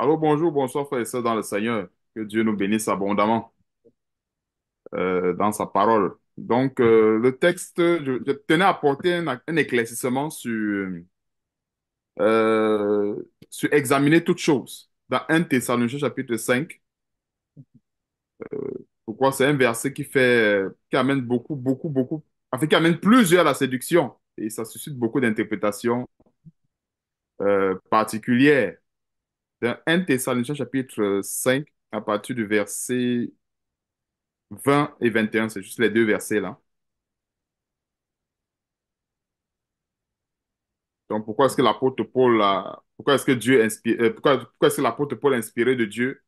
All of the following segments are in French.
Allô, bonjour, bonsoir, frères et sœurs dans le Seigneur. Que Dieu nous bénisse abondamment dans sa parole. Donc, le texte, je tenais à apporter un éclaircissement sur examiner toutes choses. Dans 1 Thessaloniciens chapitre 5. Pourquoi? C'est un verset qui amène enfin, qui amène plusieurs à la séduction. Et ça suscite beaucoup d'interprétations particulières. Dans 1 Thessaloniciens chapitre 5, à partir du verset 20 et 21, c'est juste les deux versets là. Donc, pourquoi est-ce que Dieu inspire, pourquoi est-ce que l'apôtre Paul, inspiré de Dieu,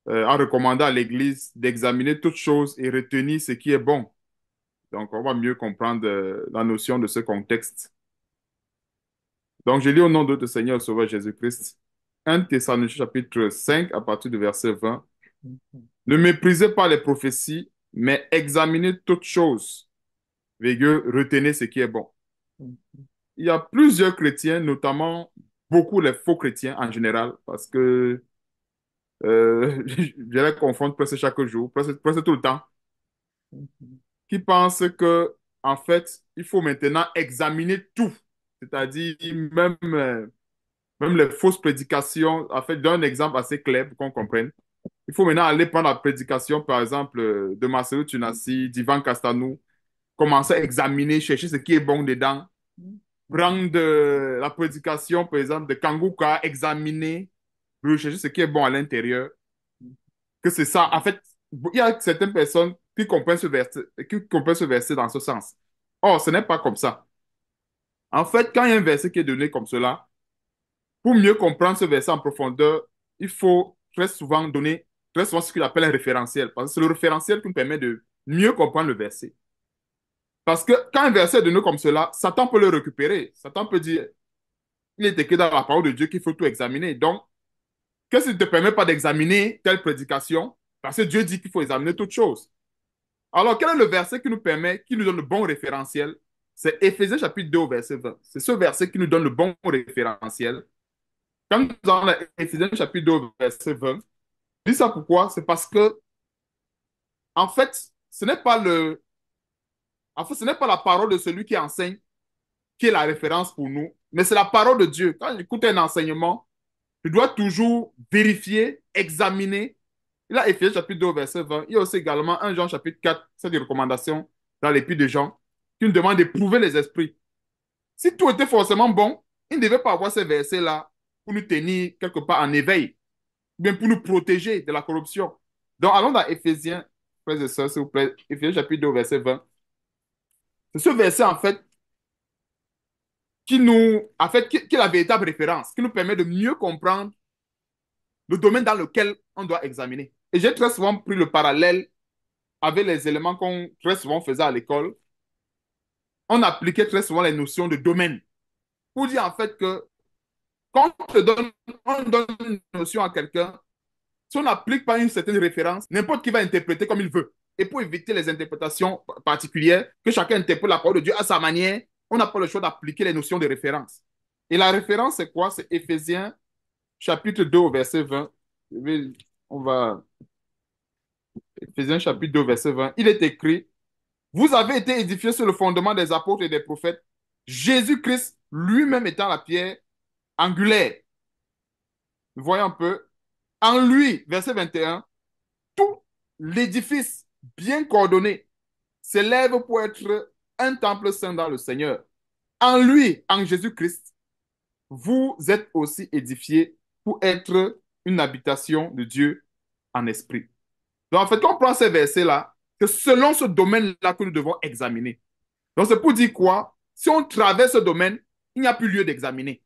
a recommandé à l'Église d'examiner toutes choses et retenir ce qui est bon? Donc, on va mieux comprendre la notion de ce contexte. Donc, je lis au nom de notre Seigneur Sauveur Jésus-Christ. 1 Thessaloniciens chapitre 5, à partir du verset 20. Ne méprisez pas les prophéties, mais examinez toutes choses. Virgule, retenez ce qui est bon. Il y a plusieurs chrétiens, notamment beaucoup les faux chrétiens en général, parce que je les confronte presque chaque jour, presque tout le temps, qui pensent que, en fait, il faut maintenant examiner tout. C'est-à-dire, même les fausses prédications. En fait, je donne un exemple assez clair pour qu'on comprenne. Il faut maintenant aller prendre la prédication, par exemple, de Marcelo Tunasi, d'Ivan Castanou, commencer à examiner, chercher ce qui est bon dedans, prendre la prédication, par exemple, de Kanguka, examiner, rechercher ce qui est bon à l'intérieur, que c'est ça. En fait, il y a certaines personnes qui comprennent ce verset dans ce sens. Or, ce n'est pas comme ça. En fait, quand il y a un verset qui est donné comme cela, pour mieux comprendre ce verset en profondeur, il faut très souvent ce qu'il appelle un référentiel. Parce que c'est le référentiel qui nous permet de mieux comprendre le verset. Parce que quand un verset est donné comme cela, Satan peut le récupérer. Satan peut dire, il est écrit dans la parole de Dieu qu'il faut tout examiner. Donc, qu'est-ce qui ne te permet pas d'examiner telle prédication? Parce que Dieu dit qu'il faut examiner toutes choses. Alors, quel est le verset qui nous permet, qui nous donne le bon référentiel? C'est Éphésiens chapitre 2 au verset 20. C'est ce verset qui nous donne le bon référentiel. Quand nous avons Éphésiens chapitre 2 au verset 20, je dis ça pourquoi? C'est parce que, en fait, ce n'est pas la parole de celui qui enseigne qui est la référence pour nous, mais c'est la parole de Dieu. Quand j'écoute un enseignement, je dois toujours vérifier, examiner. Il y a Éphésiens chapitre 2, verset 20. Il y a aussi également 1 Jean chapitre 4, c'est des recommandations dans l'épître de Jean, qui nous demande d'éprouver les esprits. Si tout était forcément bon, il ne devait pas avoir ces versets-là pour nous tenir quelque part en éveil, ou bien pour nous protéger de la corruption. Donc, allons dans Éphésiens, frères et sœurs, s'il vous plaît, Éphésiens chapitre 2, verset 20. C'est ce verset, en fait, qui est la véritable référence, qui nous permet de mieux comprendre le domaine dans lequel on doit examiner. Et j'ai très souvent pris le parallèle avec les éléments qu'on très souvent faisait à l'école. On appliquait très souvent les notions de domaine. Pour dire en fait que quand on donne une notion à quelqu'un, si on n'applique pas une certaine référence, n'importe qui va interpréter comme il veut. Et pour éviter les interprétations particulières, que chacun interprète la parole de Dieu à sa manière, on n'a pas le choix d'appliquer les notions de référence. Et la référence, c'est quoi? C'est Éphésiens chapitre 2 au verset 20. On va Éphésiens chapitre 2, verset 20. Il est écrit, vous avez été édifiés sur le fondement des apôtres et des prophètes, Jésus-Christ lui-même étant la pierre angulaire. Voyons un peu. En lui, verset 21, tout l'édifice bien coordonné s'élève pour être un temple saint dans le Seigneur. En lui, en Jésus-Christ, vous êtes aussi édifiés pour être une habitation de Dieu en esprit. Donc, en fait, quand on prend ces versets-là, c'est selon ce domaine-là que nous devons examiner. Donc, c'est pour dire quoi? Si on traverse ce domaine, il n'y a plus lieu d'examiner.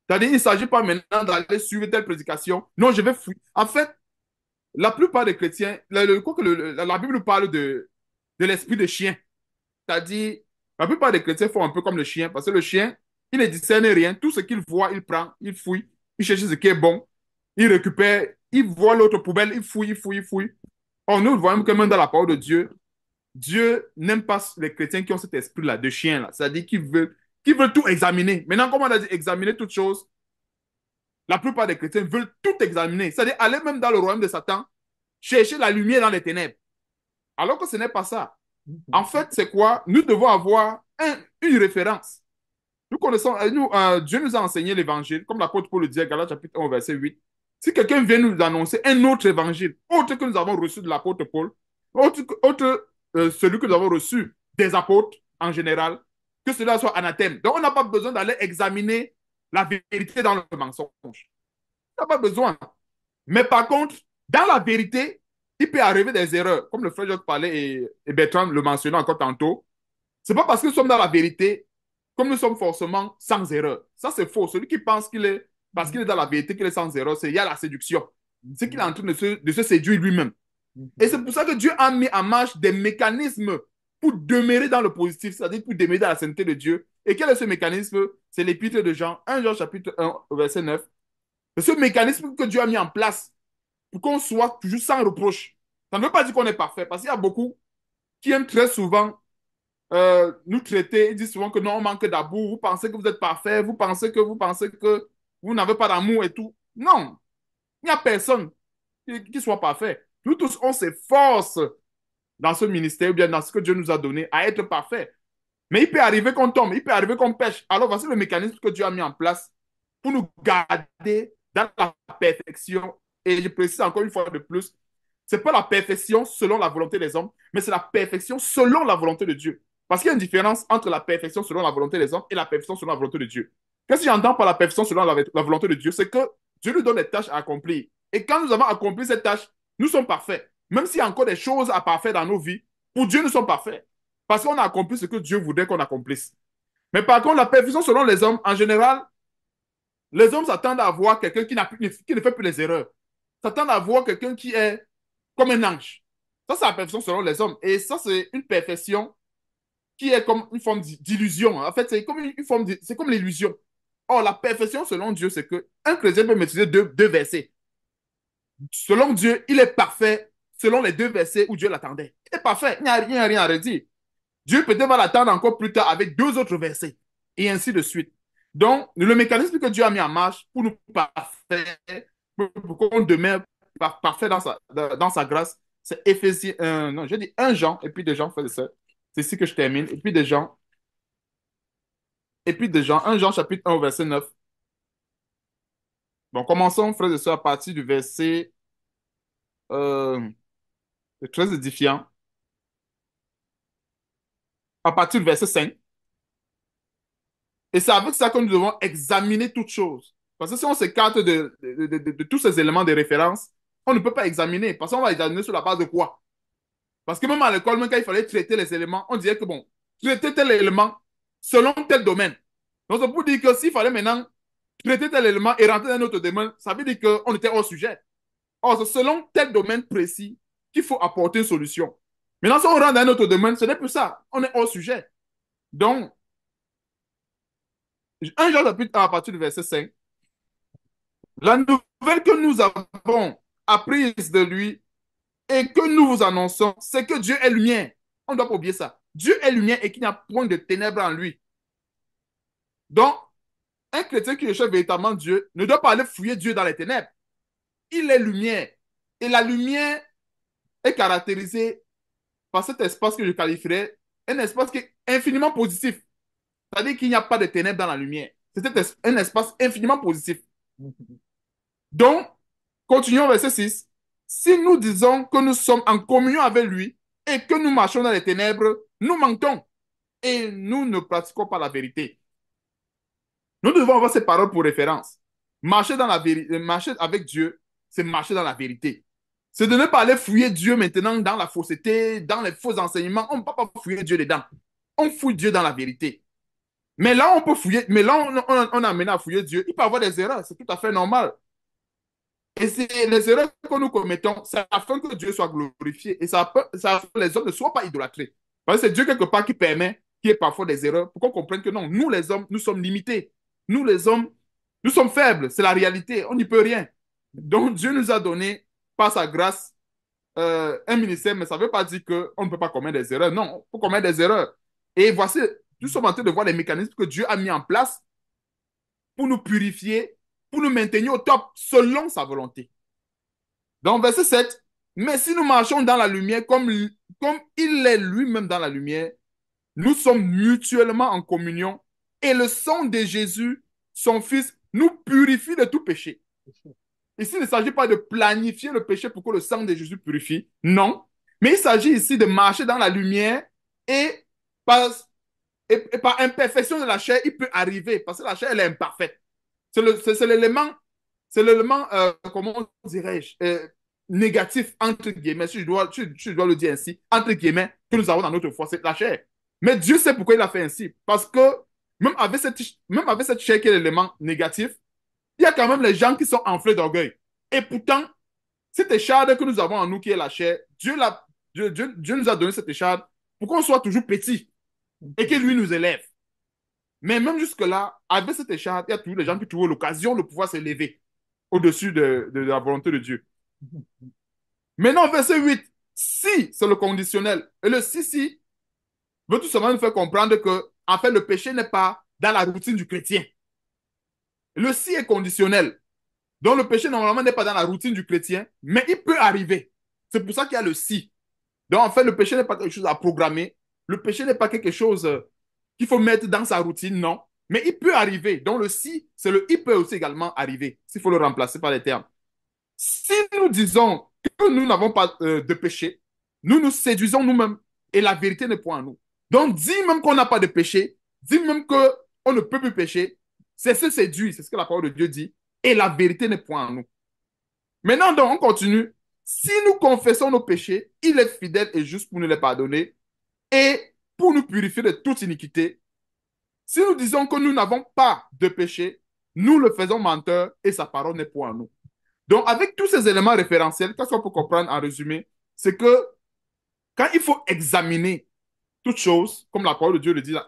C'est-à-dire, il ne s'agit pas maintenant d'aller suivre telle prédication. Non, je vais fouiller. En fait, la plupart des chrétiens, la Bible parle de l'esprit de chien. C'est-à-dire, la plupart des chrétiens font un peu comme le chien, parce que le chien, il ne discerne rien. Tout ce qu'il voit, il prend, il fouille, il cherche ce qui est bon, il récupère, il voit l'autre poubelle, il fouille, il fouille, il fouille. Or, nous voyons que même dans la parole de Dieu, Dieu n'aime pas les chrétiens qui ont cet esprit-là, de chien-là. C'est-à-dire qu'ils veulent tout examiner. Maintenant, comme on a dit, examiner toutes choses. la plupart des chrétiens veulent tout examiner. C'est-à-dire aller même dans le royaume de Satan, chercher la lumière dans les ténèbres. Alors que ce n'est pas ça. En fait, c'est quoi? Nous devons avoir une référence. Nous connaissons, Dieu nous a enseigné l'évangile, comme l'apôtre Paul le dit à Galates chapitre 1, verset 8. Si quelqu'un vient nous annoncer un autre évangile, autre que nous avons reçu de l'apôtre Paul, celui que nous avons reçu des apôtres en général, que cela soit anathème. Donc, on n'a pas besoin d'aller examiner la vérité dans le mensonge. On n'a pas besoin. Mais par contre, dans la vérité, il peut arriver des erreurs. Comme le frère Jacques parlait et Bertrand le mentionnait encore tantôt. C'est pas parce que nous sommes dans la vérité comme nous sommes forcément sans erreur. Ça, c'est faux. Celui qui pense qu'il est, parce qu'il est dans la vérité, qu'il est sans erreur, c'est il y a la séduction. C'est qu'il est en train de se séduire lui-même. Et c'est pour ça que Dieu a mis en marche des mécanismes pour demeurer dans le positif, c'est-à-dire pour demeurer dans la sainteté de Dieu. Et quel est ce mécanisme? C'est l'épître de Jean, 1 Jean chapitre 1, verset 9. C'est ce mécanisme que Dieu a mis en place pour qu'on soit toujours sans reproche. Ça ne veut pas dire qu'on est parfait, parce qu'il y a beaucoup qui aiment très souvent nous traiter, ils disent souvent que non, on manque d'amour, vous pensez que vous êtes parfait, vous pensez que vous n'avez pas d'amour et tout. Non, il n'y a personne qui soit parfait. Nous tous, on s'efforce dans ce ministère ou bien dans ce que Dieu nous a donné à être parfait. Mais il peut arriver qu'on tombe, il peut arriver qu'on pêche. Alors voici le mécanisme que Dieu a mis en place pour nous garder dans la perfection. Et je précise encore une fois de plus, ce n'est pas la perfection selon la volonté des hommes, mais c'est la perfection selon la volonté de Dieu. Parce qu'il y a une différence entre la perfection selon la volonté des hommes et la perfection selon la volonté de Dieu. Qu'est-ce que j'entends par la perfection selon la volonté de Dieu? C'est que Dieu nous donne des tâches à accomplir. Et quand nous avons accompli cette tâche, nous sommes parfaits. Même s'il y a encore des choses à parfaire dans nos vies, pour Dieu, nous sommes parfaits. Parce qu'on a accompli ce que Dieu voudrait qu'on accomplisse. Mais par contre, la perfection selon les hommes, en général, les hommes s'attendent à voir quelqu'un qui ne fait plus les erreurs. S'attendent à voir quelqu'un qui est comme un ange. Ça, c'est la perfection selon les hommes. Et ça, c'est une perfection qui est comme une forme d'illusion. En fait, c'est comme une forme c'est comme l'illusion. Or, la perfection selon Dieu, c'est que un chrétien peut maîtriser deux versets. Selon Dieu, il est parfait selon les deux versets où Dieu l'attendait. Il est parfait, il n'y a rien à redire. Dieu peut-être va l'attendre encore plus tard avec deux autres versets, et ainsi de suite. Donc, le mécanisme que Dieu a mis en marche pour nous parfaire, pour qu'on demeure parfait dans sa grâce, c'est Éphésiens, non, j'ai dit 1 Jean, et puis 2 Jean, frère et sœur. C'est ici que je termine. Et puis de Jean, 1 Jean chapitre 1 au verset 9. Bon, commençons, frères et sœurs, à partir du verset euh, très édifiant, à partir du verset 5. Et c'est avec ça que nous devons examiner toutes choses. Parce que si on s'écarte de tous ces éléments de référence, on ne peut pas examiner. Parce qu'on va examiner sur la base de quoi? Parce que même à l'école, même quand il fallait traiter les éléments, on disait que bon, traiter tel élément selon tel domaine. Donc c'est pour dire que s'il fallait maintenant traiter tel élément et rentrer dans un autre domaine, ça veut dire qu'on était hors sujet. Or, c'est selon tel domaine précis qu'il faut apporter une solution. Maintenant, si on rentre dans un autre domaine, ce n'est plus ça. On est hors sujet. Donc, 1 Jean chapitre 1 à partir du verset 5. La nouvelle que nous avons apprise de lui et que nous vous annonçons, c'est que Dieu est lumière. On ne doit pas oublier ça. Dieu est lumière et qu'il n'y a point de ténèbres en lui. Donc, un chrétien qui recherche véritablement Dieu ne doit pas aller fouiller Dieu dans les ténèbres. Il est lumière. Et la lumière est caractérisée par cet espace que je qualifierais un espace qui est infiniment positif. C'est-à-dire qu'il n'y a pas de ténèbres dans la lumière. C'est un espace infiniment positif. Donc, continuons verset 6. Si nous disons que nous sommes en communion avec lui et que nous marchons dans les ténèbres, nous mentons et nous ne pratiquons pas la vérité. Nous devons avoir ces paroles pour référence. Marcher dans la vérité, marcher avec Dieu, c'est marcher dans la vérité. C'est de ne pas aller fouiller Dieu maintenant dans la fausseté, dans les faux enseignements. On ne peut pas fouiller Dieu dedans. On fouille Dieu dans la vérité. Mais là, on peut fouiller, mais là, on a amené à fouiller Dieu. Il peut y avoir des erreurs, c'est tout à fait normal. Et c'est les erreurs que nous commettons, c'est afin que Dieu soit glorifié. Et ça les hommes ne soient pas idolâtrés. Parce que c'est Dieu quelque part qui permet qu'il y ait parfois des erreurs pour qu'on comprenne que non, nous les hommes, nous sommes limités. Nous les hommes, nous sommes faibles. C'est la réalité. On n'y peut rien. Donc Dieu nous a donné, par sa grâce, un ministère, mais ça ne veut pas dire qu'on ne peut pas commettre des erreurs. Non, on peut commettre des erreurs. Et voici, nous sommes en train de voir les mécanismes que Dieu a mis en place pour nous purifier pour nous maintenir au top selon sa volonté. Donc, verset 7. Mais si nous marchons dans la lumière comme il est lui-même dans la lumière, nous sommes mutuellement en communion et le sang de Jésus, son Fils, nous purifie de tout péché. Ici, il ne s'agit pas de planifier le péché pour que le sang de Jésus purifie. Non. Mais il s'agit ici de marcher dans la lumière et par, et par imperfection de la chair, il peut arriver, parce que la chair, elle est imparfaite. C'est l'élément, comment dirais-je, négatif, entre guillemets, si je dois le dire ainsi, entre guillemets, que nous avons dans notre foi, c'est la chair. Mais Dieu sait pourquoi il a fait ainsi. Parce que même avec cette chair qui est l'élément négatif, il y a quand même les gens qui sont enflés d'orgueil. Et pourtant, cette écharde que nous avons en nous, qui est la chair, Dieu nous a donné cette écharde pour qu'on soit toujours petit et que lui nous élève. Mais même jusque-là, avec cette écharpe, il y a toujours des gens qui trouvent l'occasion de pouvoir s'élever au-dessus de la volonté de Dieu. Maintenant, verset 8, si, c'est le conditionnel. Et le si veut tout simplement nous faire comprendre que, en fait, le péché n'est pas dans la routine du chrétien. Le si est conditionnel. Donc, le péché, normalement, n'est pas dans la routine du chrétien, mais il peut arriver. C'est pour ça qu'il y a le si. Donc, en fait, le péché n'est pas quelque chose à programmer. Le péché n'est pas quelque chose qu'il faut mettre dans sa routine, non. Mais il peut arriver. Donc, le si, c'est le il peut aussi également arriver, s'il faut le remplacer par les termes. Si nous disons que nous n'avons pas de péché, nous nous séduisons nous-mêmes et la vérité n'est point en nous. Donc, dis même qu'on n'a pas de péché, dis même qu'on ne peut plus pécher, c'est se séduire, c'est ce que la parole de Dieu dit, et la vérité n'est point en nous. Maintenant, donc, on continue. Si nous confessons nos péchés, il est fidèle et juste pour nous les pardonner et pour nous purifier de toute iniquité. Si nous disons que nous n'avons pas de péché, nous le faisons menteur et sa parole n'est point en nous. Donc, avec tous ces éléments référentiels, qu'est-ce qu'on peut comprendre en résumé? C'est que quand il faut examiner toutes choses, comme la parole de Dieu le dit dans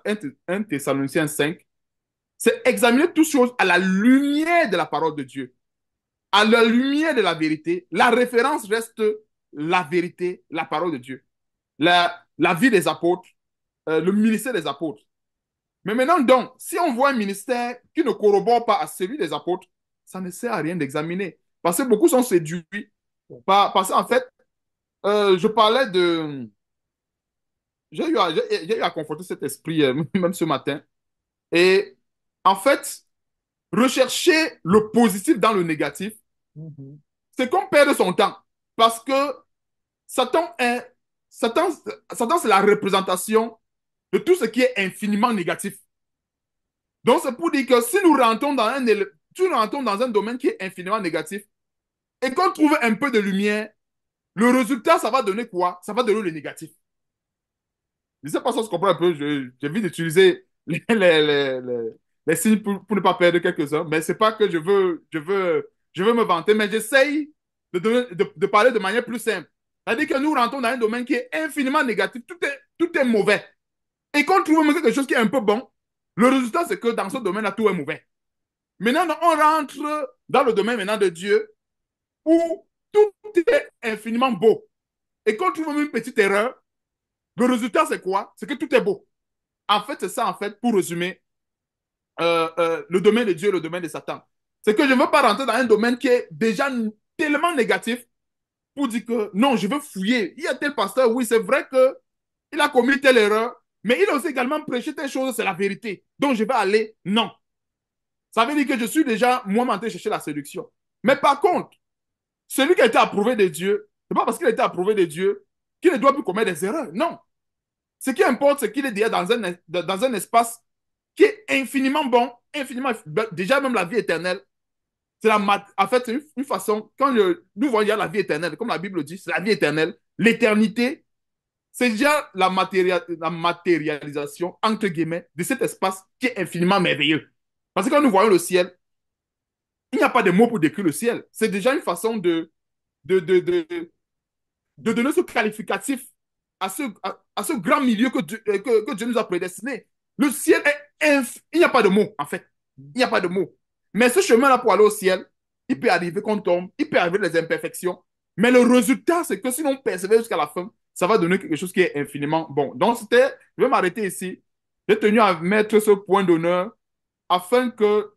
1 Thessaloniciens 5, c'est examiner toutes choses à la lumière de la parole de Dieu, à la lumière de la vérité. La référence reste la vérité, la parole de Dieu, la vie des apôtres, le ministère des apôtres. Mais maintenant, donc, si on voit un ministère qui ne corrobore pas à celui des apôtres, ça ne sert à rien d'examiner. Parce que beaucoup sont séduits. Parce qu'en fait, je parlais de... J'ai eu à confronter cet esprit même ce matin. Et en fait, rechercher le positif dans le négatif, c'est comme perdre son temps. Parce que Satan est... Satan, Satan, c'est la représentation de tout ce qui est infiniment négatif. Donc, c'est pour dire que si nous rentrons dans un domaine qui est infiniment négatif et qu'on trouve un peu de lumière, le résultat, ça va donner quoi? Ça va donner le négatif. Je ne sais pas si on se comprend un peu. J'évite d'utiliser les signes pour ne pas perdre quelques-uns, mais ce n'est pas que je veux me vanter, mais j'essaye de parler de manière plus simple. C'est-à-dire que nous rentrons dans un domaine qui est infiniment négatif, tout est mauvais. Et qu'on trouve même quelque chose qui est un peu bon, le résultat, c'est que dans ce domaine-là, tout est mauvais. Maintenant, on rentre dans le domaine maintenant de Dieu où tout est infiniment beau. Et quand on trouve même une petite erreur, le résultat, c'est quoi? C'est que tout est beau. En fait, c'est ça, en fait, pour résumer, le domaine de Dieu et le domaine de Satan. C'est que je ne veux pas rentrer dans un domaine qui est déjà tellement négatif pour dire que non, je veux fouiller. Il y a tel pasteur, oui, c'est vrai qu'il a commis telle erreur, mais il a aussi également prêché telle chose, c'est la vérité. Donc, je vais aller, non. Ça veut dire que je suis déjà moi-même en train de chercher la séduction. Mais par contre, celui qui a été approuvé de Dieu, ce n'est pas parce qu'il a été approuvé de Dieu qu'il ne doit plus commettre des erreurs. Non. Ce qui importe, c'est qu'il est déjà dans un espace qui est infiniment bon, infiniment, déjà même la vie éternelle. En fait, c'est une façon, quand nous voyons la vie éternelle, comme la Bible dit, c'est la vie éternelle. L'éternité, c'est déjà la matérialisation, entre guillemets, de cet espace qui est infiniment merveilleux. Parce que quand nous voyons le ciel, il n'y a pas de mots pour décrire le ciel. C'est déjà une façon de, de, de, de donner ce qualificatif à ce grand milieu que Dieu nous a prédestiné. Le ciel il n'y a pas de mots, en fait. Il n'y a pas de mots. Mais ce chemin-là pour aller au ciel, il peut arriver qu'on tombe, il peut arriver des imperfections. Mais le résultat, c'est que si on persévère jusqu'à la fin, ça va donner quelque chose qui est infiniment bon. Donc, je vais m'arrêter ici. J'ai tenu à mettre ce point d'honneur afin que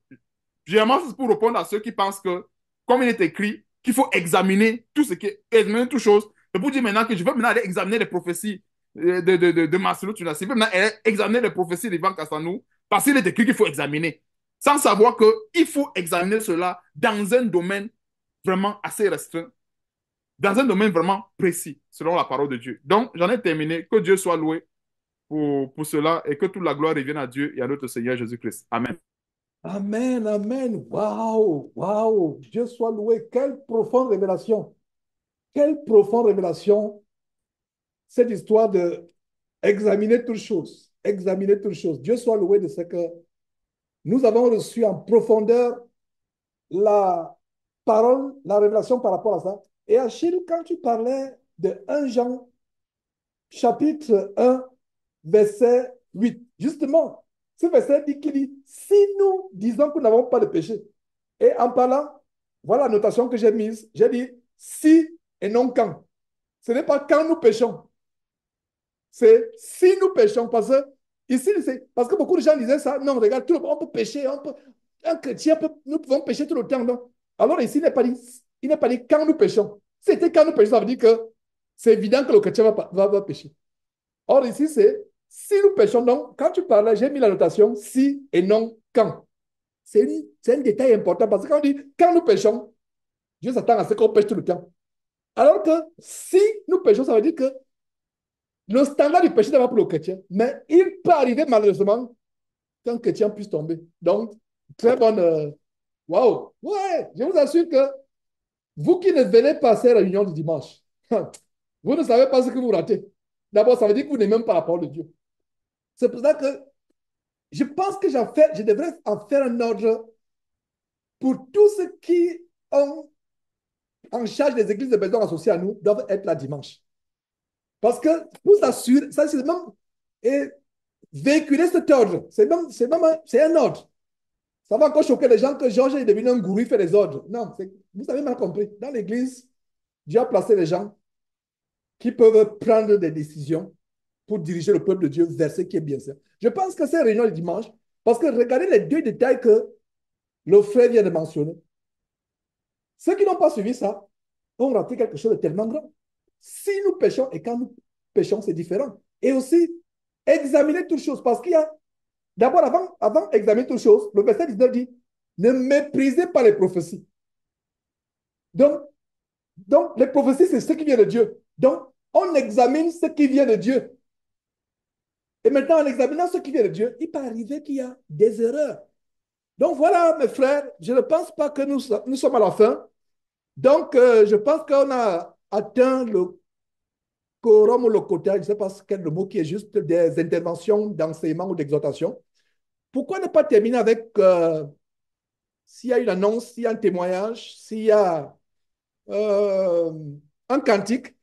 Généralement, c'est pour répondre à ceux qui pensent que, comme il est écrit, qu'il faut examiner tout ce qui est, examiner toute chose. C'est pour dire maintenant que je veux maintenant aller examiner les prophéties de Marcelo Tunasi. Je veux maintenant aller examiner les prophéties d'Ivan Cassanou, parce qu'il est écrit qu'il faut examiner. Sans savoir qu'il faut examiner cela dans un domaine vraiment assez restreint, dans un domaine vraiment précis, selon la parole de Dieu. Donc, j'en ai terminé. Que Dieu soit loué pour cela et que toute la gloire revienne à Dieu et à notre Seigneur Jésus-Christ. Amen. Amen, amen. Waouh, waouh. Dieu soit loué. Quelle profonde révélation. Quelle profonde révélation. Cette histoire de examiner toutes choses. Examiner toutes choses. Dieu soit loué de ce que nous avons reçu en profondeur la parole, la révélation par rapport à ça. Et Achille, quand tu parlais de 1 Jean, chapitre 1, verset 8, justement, ce verset dit qu'il dit, si nous disons que nous n'avons pas de péché, et en parlant, voilà la notation que j'ai mise, j'ai dit si et non quand. Ce n'est pas quand nous péchons, c'est si nous péchons, parce que ici, parce que beaucoup de gens disaient ça, non, regarde, tout le monde, on peut pécher, un chrétien, nous pouvons pécher tout le temps, non? Alors ici, il n'est pas dit quand nous péchons. C'était quand nous péchons, ça veut dire que c'est évident que le chrétien va pécher. Or ici, c'est si nous péchons, donc quand tu parlais, j'ai mis la notation si et non quand. C'est un détail important parce que quand on dit quand nous péchons, Dieu s'attend à ce qu'on pêche tout le temps. Alors que si nous péchons, ça veut dire que le standard du péché n'est pas pour le chrétien, mais il peut arriver malheureusement qu'un chrétien puisse tomber. Donc, très bonne. Waouh! Ouais, je vous assure que vous qui ne venez pas à ces réunions du dimanche, vous ne savez pas ce que vous ratez. D'abord, ça veut dire que vous n'aimez même pas la parole de Dieu. C'est pour ça que je pense que je devrais en faire un ordre pour tous ceux qui ont en charge des églises de maisons associées à nous, doivent être là dimanche. Parce que, pour s'assurer, ça c'est même, et véhiculer cet ordre, c'est un ordre. Ça va encore choquer les gens que Georges est devenu un gourou, il fait les ordres. Non, vous avez mal compris. Dans l'église, Dieu a placé les gens qui peuvent prendre des décisions pour diriger le peuple de Dieu vers ce qui est bien. Je pense que c'est réunion du dimanche, parce que regardez les deux détails que le frère vient de mentionner. Ceux qui n'ont pas suivi ça ont raté quelque chose de tellement grand. Si nous péchons et quand nous péchons, c'est différent. Et aussi, examiner toutes choses, parce qu'il y a, d'abord, avant d'examiner toutes choses, le verset 19 dit, ne méprisez pas les prophéties. Donc, les prophéties, c'est ce qui vient de Dieu. Donc, on examine ce qui vient de Dieu. Et maintenant, en examinant ce qui vient de Dieu, il peut arriver qu'il y a des erreurs. Donc, voilà, mes frères, je ne pense pas que nous sommes à la fin. Donc, je pense qu'on a atteint le quorum ou le quota, je ne sais pas quel le mot qui est juste, des interventions d'enseignement ou d'exhortation. Pourquoi ne pas terminer avec s'il y a une annonce, s'il y a un témoignage, s'il y a euh, un cantique,